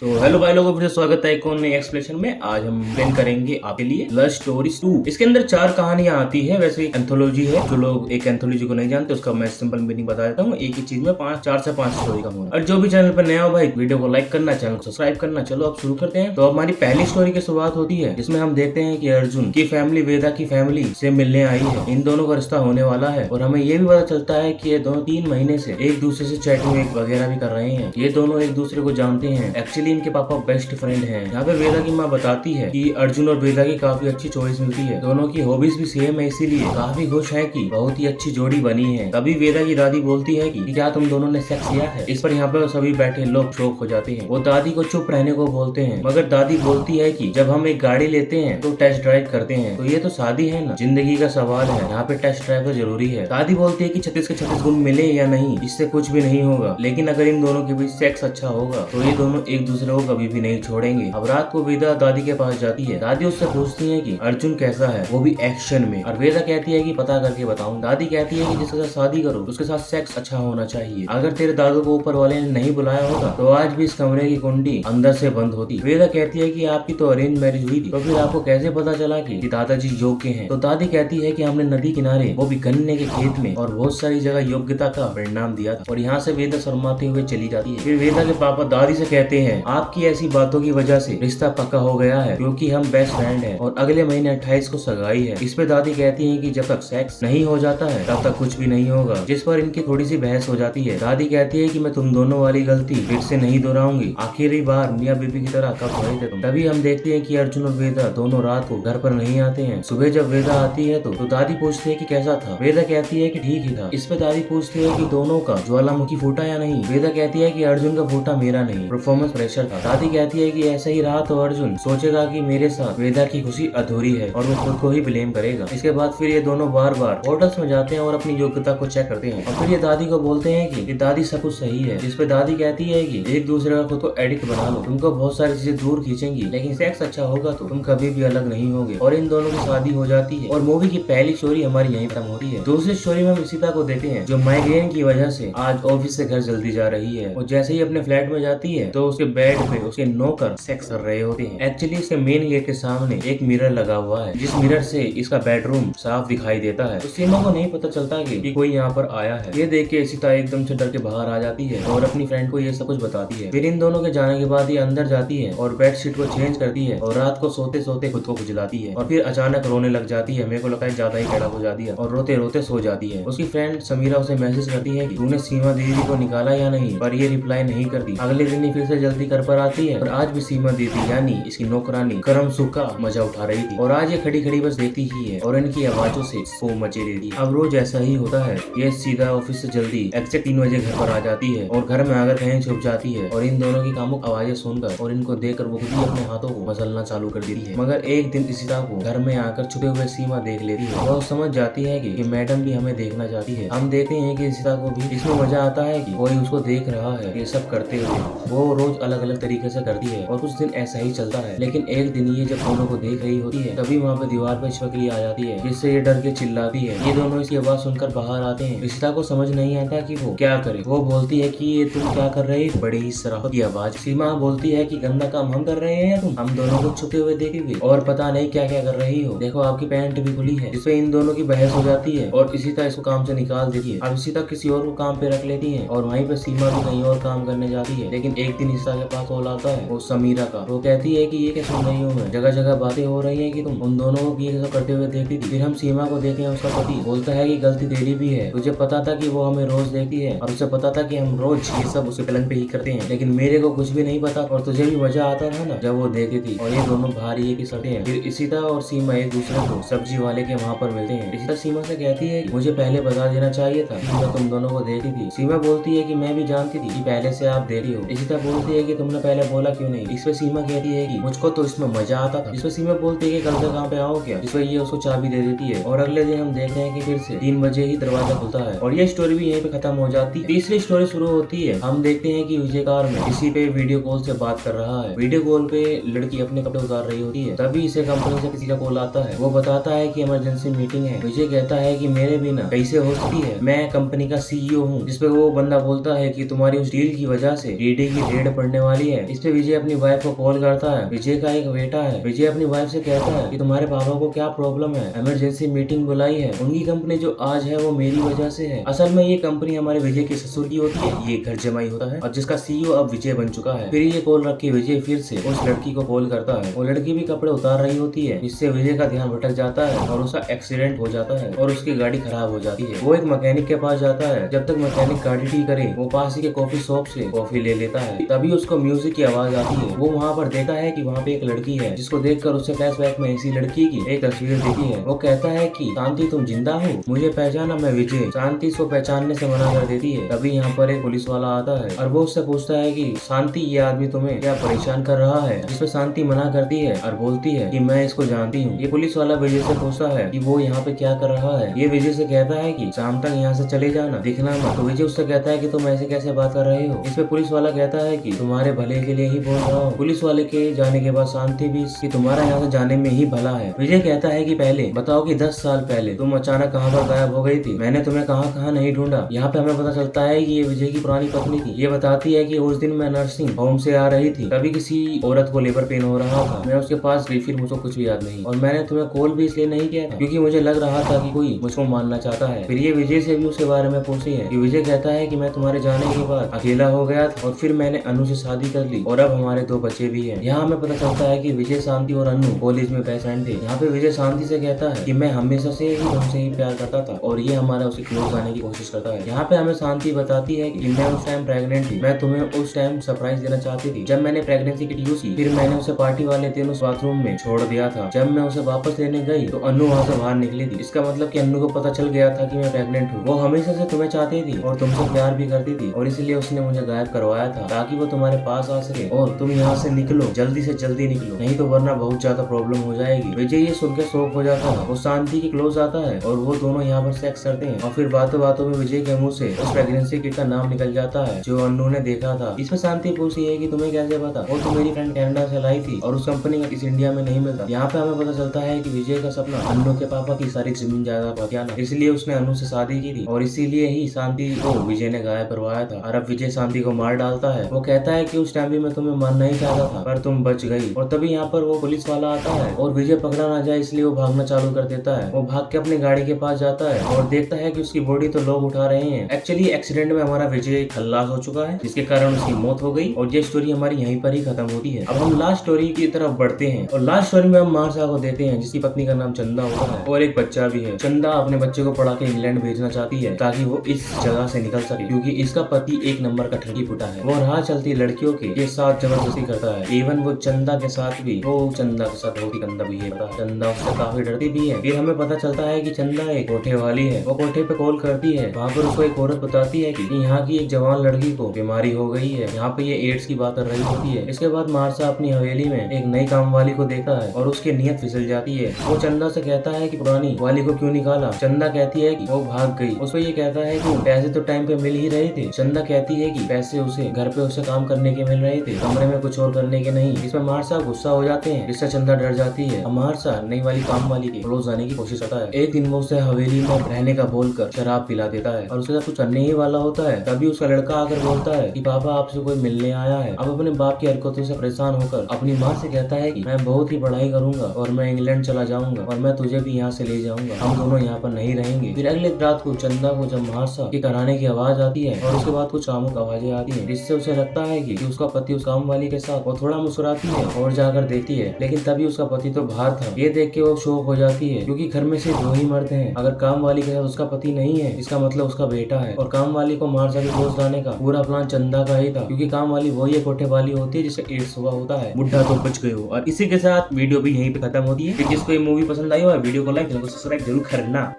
तो हेलो भाई लोगों, फिर से स्वागत है एक और नई एक्सप्लेनेशन में। आज हम एक्सप्लेन करेंगे आपके लिए लव स्टोरीज 2। इसके अंदर 4 कहानियां आती है। वैसे एंथोलॉजी है, जो लोग एक एंथोलॉजी को नहीं जानते उसका मैं सिंपल मीनिंग बता देता हूँ। एक ही चीज में 4 से 5 स्टोरी का होना। और जो भी चैनल पर नया हो भाई, वीडियो को लाइक करना, चैनल को सब्सक्राइब करना। चलो अब शुरू करते हैं। तो हमारी पहली स्टोरी की शुरुआत होती है, जिसमें हम देखते हैं कि अर्जुन की फैमिली वेदा की फैमिली से मिलने आई है। इन दोनों का रिश्ता होने वाला है और हमें ये भी पता चलता है कि ये दोनों 3 महीने से एक दूसरे से चैटिंग वगैरह भी कर रहे हैं। ये दोनों एक दूसरे को जानते हैं। एक्चुअली इनके पापा बेस्ट फ्रेंड है। यहाँ पे वेदा की माँ बताती है कि अर्जुन और वेदा की काफी अच्छी चॉइस मिलती है। दोनों की हॉबीज भी सेम है, इसीलिए काफी खुश है कि बहुत ही अच्छी जोड़ी बनी है। तभी वेदा की दादी बोलती है कि क्या तुम दोनों ने सेक्स किया है। इस पर यहाँ पे सभी बैठे लोग शॉक हो जाते हैं। वो दादी को चुप रहने को बोलते हैं, मगर दादी बोलती है कि जब हम एक गाड़ी लेते हैं तो टेस्ट ड्राइव करते हैं। तो ये तो शादी है ना, जिंदगी का सवाल है, यहाँ पे टेस्ट ड्राइव तो जरूरी है। दादी बोलती है कि 36 के 36 गुण मिले या नहीं, इससे कुछ भी नहीं होगा, लेकिन अगर इन दोनों के बीच सेक्स अच्छा होगा तो ये दोनों एक दूसरे को कभी भी नहीं छोड़ेंगे। अब रात को वेदा दादी के पास जाती है। दादी उससे पूछती है कि अर्जुन कैसा है, वो भी एक्शन में। और वेदा कहती है कि पता करके बताऊं। दादी कहती है कि जिसके साथ शादी करो उसके साथ सेक्स अच्छा होना चाहिए। अगर तेरे दादू को ऊपर वाले ने नहीं बुलाया होता तो आज भी इस कमरे की कुंडी अंदर से बंद होती। वेदा कहती है कि आपकी तो अरेंज मैरिज हुई थी, तो फिर आपको कैसे पता चला कि दादाजी योग्य हैं। तो दादी कहती है कि हमने नदी किनारे, वो भी गन्ने के खेत में और बहुत सारी जगह योग्यता का परिणाम दिया था। और यहाँ से वेदा शर्माते हुए चली जाती है। फिर वेदा के पापा दादी से कहते हैं आपकी ऐसी बातों की वजह से रिश्ता पक्का हो गया है, क्योंकि हम बेस्ट फ्रेंड हैं और अगले महीने 28 को सगाई है। इस पे दादी कहती है कि जब तक सेक्स नहीं हो जाता है तब तक कुछ भी नहीं होगा, जिस पर इनकी थोड़ी सी बहस हो जाती है। दादी कहती है कि मैं तुम दोनों वाली गलती फिर से नहीं दोहराऊंगी। आखिरी बार मियाँ बीबी की तरह कब रहे थे तुम। तभी हम देखते हैं कि अर्जुन और वेदा दोनों रात को घर पर नहीं आते हैं। सुबह जब वेदा आती है तो दादी पूछती है कि कैसा था। वेदा कहती है कि ठीक ही था। इस पे दादी पूछती है कि दोनों का ज्वालामुखी फूटा या नहीं। वेदा कहती है कि अर्जुन का फूटा, मेरा नहीं, परफॉर्मेंस प्रेशर था। दादी कहती है कि ऐसा ही रहा तो अर्जुन सोचेगा कि मेरे साथ वेदा की खुशी अधूरी है और वो खुद को ही ब्लेम करेगा। इसके बाद फिर ये दोनों बार बार होटल्स में जाते हैं और अपनी योग्यता को चेक करते हैं। और फिर ये दादी को बोलते हैं कि दादी सब कुछ सही है। जिस पे दादी कहती है कि एक दूसरे का खुद को एडिक्ट बना लो, तुमको बहुत सारी चीजें दूर खींचेंगी, लेकिन सेक्स अच्छा होगा तो तुम कभी भी अलग नहीं होगे। और इन दोनों की शादी हो जाती है और मूवी की पहली स्टोरी हमारी यहीं खत्म होती है। दूसरी स्टोरी में हम इशिता को देखते हैं, जो माइग्रेन की वजह से आज ऑफिस से घर जल्दी जा रही है। और जैसे ही अपने फ्लैट में जाती है तो उसके बेड पे उसके नौकर सेक्स कर रहे होते हैं। एक्चुअली इसके मेन गेट के सामने एक मिरर लगा हुआ है, जिस मिरर से इसका बेडरूम साफ दिखाई देता है। तो सीमा को नहीं पता चलता कि कोई यहाँ पर आया है। ये देख के इशिता एकदम से डर के बाहर आ जाती है और अपनी फ्रेंड को ये सब कुछ बताती है। फिर इन दोनों के जाने के बाद ये अंदर जाती है और बेडशीट को चेंज करती है और रात को सोते सोते खुद को खुजलाती है। और फिर अचानक रोने लग जाती है। मेरे को लगता है ज्यादा ही टेढ़ा हो जाती है और रोते रोते सो जाती है। उसकी फ्रेंड समीरा उसे मैसेज करती है कि तूने सीमा दीदी को निकाला या नहीं, पर ये रिप्लाई नहीं करती। अगले दिन ही फिर से जल्दी घर पर आती है और आज भी सीमा दीदी यानी इसकी नौकरानी करम सुख का मजा उठा रही थी। और आज ये खड़ी खड़ी बस देखती ही है और इनकी आवाजों से सो मचे देती है। अब रोज ऐसा ही होता है। ये सीधा ऑफिस से जल्दी एग्जैक्ट 3 बजे घर पर आ जाती है और घर में आकर कहीं छुप जाती है। और इन दोनों की कामुक आवाजें सुनकर और इनको देखकर वो खुद ही अपने हाथों को मसलना चालू कर देती है। मगर एक दिन इशिता को घर में आकर छुपे हुए सीमा देख लेती है। वो समझ जाती है कि मैडम भी हमें देखना चाहती है। हम देखते हैं कि इशिता को भी इसमें मजा आता है कि कोई उसको देख रहा है। ये सब करते हुए वो रोज अलग अलग तरीके से करती है और कुछ दिन ऐसा ही चलता है। लेकिन एक दिन ये जब दोनों को देख रही होती है तभी वहाँ पे दीवार पे छिपकली आ जाती है, जिससे ये डर के चिल्लाती है। ये दोनों इसकी आवाज सुनकर बाहर आते हैं। इशिता को समझ नहीं आता कि वो क्या करे। वो बोलती है कि ये तुम क्या कर रहे हो, बड़ी ही सराहत की आवाज। सीमा बोलती है कि गंदा काम हम कर रहे हैं या तुम। हम दोनों को छुपे हुए देखे हुए और पता नहीं क्या क्या कर रही हो। देखो आपकी पैंट भी खुली है। जिससे इन दोनों की बहस हो जाती है और इशिता इसको काम से निकाल देती है। अब इशिता किसी और को काम पे रख लेती है और वहीं पे सीमा भी कहीं और काम करने जाती है। लेकिन एक दिन इशिता के पास कॉल आता है वो समीरा का। वो कहती है कि ये क्या सुन रही हूँ मैं, जगह जगह बातें हो रही है कि तुम उन दोनों को ये सब करते हुए देखती थी। फिर हम सीमा को देखे हैं, उसका पति बोलता है कि गलती तेरी भी है। तुझे पता था कि वो हमें रोज देखती है और उसे पता था कि हम रोज ये सब उसके पलंग पे ही करते हैं, लेकिन मेरे को कुछ भी नहीं पता और तुझे भी मजा आता था ना जब वो देखती थी। और ये दोनों भारी की सटे हैं। फिर इशिता और सीमा एक दूसरे को सब्जी वाले के वहाँ पर मिलते हैं। इशिता सीमा से कहती है कि मुझे पहले बता देना चाहिए था कि मैं तुम दोनों को देखी थी। सीमा बोलती है कि मैं भी जानती थी कि पहले से आप देखी हो। इशिता बोलती है कि तुमने पहले बोला क्यों नहीं। इस पे सीमा कहती है कि मुझको तो इसमें मजा आता था। इस पे सीमा बोलती है कि कल से कहाँ पे आओ क्या। इस पे ये उसको चाबी दे देती है और अगले दिन हम देखते हैं कि फिर से 3 बजे ही दरवाजा खुलता है और ये स्टोरी भी यहीं पे खत्म हो जाती है। तीसरी स्टोरी शुरू होती है। हम देखते हैं कि विजय कार में किसी पे वीडियो कॉल से बात कर रहा है। वीडियो कॉल पे लड़की अपने कपड़े उतार रही होती है। तभी इसे कंपनी से किसी का कॉल आता है। वो बताता है कि इमरजेंसी मीटिंग है। विजय कहता है कि मेरे बिना कैसे हो सकती है, मैं कंपनी का CEO हूँ। जिसपे वो बंदा बोलता है कि तुम्हारी उस डील की वजह से ईडी की रेड पड़ने वाली है। इस पे विजय अपनी वाइफ को कॉल करता है। विजय का एक बेटा है। विजय अपनी वाइफ से कहता है कि तुम्हारे पापा को क्या प्रॉब्लम है, इमरजेंसी मीटिंग बुलाई है। उनकी कंपनी जो आज है वो मेरी वजह से है। असल में ये कंपनी हमारे विजय के ससुर की होती है, ये घर जमाई होता है और जिसका CEO अब विजय बन चुका है। फिर ये कॉल रख के विजय फिर से उस लड़की को कॉल करता है। वो लड़की भी कपड़े उतार रही होती है, जिससे विजय का ध्यान भटक जाता है और उसका एक्सीडेंट हो जाता है और उसकी गाड़ी खराब हो जाती है। वो एक मैकेनिक के पास जाता है। जब तक मैकेनिक गाड़ी ठीक करे वो पास ही के कॉफी शॉप से कॉफी ले लेता है। तभी उसको म्यूजिक की आवाज आती है। वो वहाँ पर देखता है कि वहाँ पे एक लड़की है, जिसको देखकर उसे फ्लैशबैक में इसी लड़की की एक तस्वीर देखी है। वो कहता है कि शांति तुम जिंदा हो, मुझे पहचाना, मैं विजय। शांति इसको पहचानने से मना कर देती है। तभी यहाँ पर एक पुलिस वाला आता है और वो उससे पूछता है कि शांति ये आदमी तुम्हें क्या परेशान कर रहा है, जिसपे शांति मना करती है और बोलती है कि मैं इसको जानती हूँ। ये पुलिस वाला विजय से पूछता है कि वो यहाँ पे क्या कर रहा है। ये विजय से कहता है कि शाम तक यहाँ से चले जाना, दिखना मत। तो विजय उससे कहता है कि तुम ऐसे कैसे बात कर रहे हो। इस पे पुलिस वाला कहता है कि तुम्हारे भले के लिए ही बोल रहा हूँ। पुलिस वाले के जाने के बाद शांति भी कि तुम्हारा यहाँ से जाने में ही भला है। विजय कहता है कि पहले बताओ कि 10 साल पहले तुम अचानक कहाँ पर गायब हो गई थी, मैंने तुम्हें कहाँ कहाँ नहीं ढूंढा। यहाँ पे हमें पता चलता है कि ये विजय की पुरानी पत्नी थी। ये बताती है कि उस दिन मैं नर्सिंग होम से आ रही थी, तभी किसी औरत को लेबर पेन हो रहा था। मैं उसके पास गई, फिर मुझको कुछ भी याद नहीं और मैंने तुम्हें कॉल भी इसलिए नहीं किया था क्योंकि मुझे लग रहा था कि कोई मुझको मारना चाहता है। फिर ये विजय से भी उसके बारे में पूछती है कि विजय कहता है कि मैं तुम्हारे जाने के बाद अकेला हो गया था और फिर मैंने अनु से शादी कर ली और अब हमारे 2 बच्चे भी हैं। यहाँ हमें पता चलता है कि विजय, शांति और अनु कॉलेज में बेस्ट फ्रेंड थे। यहाँ पे विजय शांति से कहता है कि मैं हमेशा से ही तुमसे ही प्यार करता था और ये हमारा उसे क्लोज आने की कोशिश करता है। यहाँ पे हमें शांति बताती है कि मैं उस टाइम प्रेग्नेंट थी, मैं तुम्हें उस टाइम सरप्राइज देना चाहती थी। जब मैंने प्रेगनेंसी किट यूज की, फिर मैंने उसे पार्टी वाले दिन उस बाथरूम में छोड़ दिया था। जब मैं उसे वापस लेने गई तो अनु वहाँ से बाहर निकली थी। इसका मतलब कि अनु को पता चल गया था कि मैं प्रेग्नेंट हूँ। वो हमेशा से तुम्हें चाहती थी और तुमसे प्यार भी करती थी और इसलिए उसने मुझे गायब करवाया था ताकि वो तुम्हारे पास आ सके और तुम यहाँ से निकलो, जल्दी से जल्दी निकलो, नहीं तो वरना बहुत ज्यादा प्रॉब्लम हो जाएगी। विजय ये सुनकर शॉक हो जाता है। वो शांति के क्लोज आता है और वो दोनों यहाँ पर सेक्स करते हैं और फिर बातों बातों में विजय के मुंह से उस प्रेगनेंसी किट का नाम निकल जाता है जो अनु ने देखा था। इसमें शांति पूछती है कि तुम्हें कैसे पता। वो तो मेरी फ्रेंड कनाडा से लाई थी और उस कंपनी का इस इंडिया में नहीं मिलता। यहाँ पे हमें पता चलता है कि विजय का सपना अनु के पापा की सारी जमीन जायदाद बचाना, इसलिए उसने अनु से शादी की थी और इसीलिए ही शांति को विजय ने गायब करवाया था। और अब विजय शांति को मार डालता है। वो कहता है कि उस टाइम भी मैं तुम्हें मारना ही चाहता था पर तुम बच गई। और तभी यहाँ पर वो पुलिस वाला आता है और विजय पकड़ा ना जाए इसलिए वो भागना चालू कर देता है। वो भाग के अपनी गाड़ी के पास जाता है और देखता है कि उसकी बॉडी तो लोग उठा रहे हैं। एक्चुअली एक्सीडेंट में हमारा विजय खल्लास हो चुका है, जिसके कारण उसकी मौत हो गई और ये स्टोरी हमारी यहीं पर ही खत्म होती है। अब हम लास्ट स्टोरी की तरफ बढ़ते हैं और लास्ट स्टोरी में हम मारसा को देते हैं, जिसकी पत्नी का नाम चंदा होता है और एक बच्चा भी है। चंदा अपने बच्चे को पढ़ा के इंग्लैंड भेजना चाहती है ताकि वो इस जगह से निकल सके क्योंकि इसका पति एक नंबर का ठगी फुटा है। वो राह चलती लड़कियों के साथ जबरदस्ती करता है। इवन वो चंदा के साथ भी, वो चंदा के साथ बहुत ही गंदा बिहेव करता है। चंदा उससे काफी डरती भी है। फिर हमें पता चलता है कि चंदा एक कोठे वाली है। वो कोठे पे कॉल करती है। वहाँ पर उसको एक औरत बताती है कि यहाँ की एक जवान लड़की को बीमारी हो गई है। यहाँ पे ये एड्स की बात कर रही होती है। इसके बाद मारसा अपनी हवेली में एक नई काम वाली को देखता है और उसकी नीयत फिसल जाती है। वो चंदा से कहता है कि पुरानी वाली को क्यों निकाला। चंदा कहती है कि वो भाग गई। उसको ये कहता है कि पैसे तो टाइम पे मिल ही रहे थे। चंदा कहती है कि पैसे उसे घर पे उसे काम करने के मिल रहे थे, कमरे में कुछ और करने के नहीं। इसमें मारसा गुस्सा हो जाते हैं, जिससे चंदा डर जाती है। मारसा नई वाली काम वाली के क्लोज आने की कोशिश करता है। एक दिन वो उसे हवेली में रहने का बोलकर शराब पिला देता है और उसके साथ कुछ करने ही वाला होता है। तभी उसका लड़का आकर बोलता है कि पापा आपसे कोई मिलने आया है। अब अपने बाप की हरकतों से परेशान होकर अपनी माँ से कहता है कि मैं बहुत ही पढ़ाई करूंगा और मैं इंग्लैंड चला जाऊंगा और मैं तुझे भी यहाँ से ले जाऊंगा, हम दोनों यहाँ पर नहीं रहेंगे। फिर अगले रात को चंदा को जब मारसा के कराने की आवाज आती है और उसके बाद कुछ कामुक आवाजें आती है, जिससे उसे लगता है कि उसका पति उस काम वाली के साथ, वो थोड़ा मुस्कुराती है और जाकर देखती है, लेकिन तभी उसका पति तो बाहर था। ये देख के वो शॉक हो जाती है क्योंकि घर में सिर्फ 2 ही मर्द हैं। अगर काम वाली के साथ उसका पति नहीं है, इसका मतलब उसका बेटा है। और काम वाली को मारसा के क्लोज लाने का पूरा प्लान चंदा का ही था क्योंकि काम वाली वही एक कोठे वाली होती है जिसे एड्स हुआ होता है। बुढ़ा तो बच गए हो। और इसी के साथ वीडियो भी यहीं पे खत्म होती है। जिसको ये मूवी पसंद आई हो वीडियो को लाइक, सब्सक्राइब जरूर करना।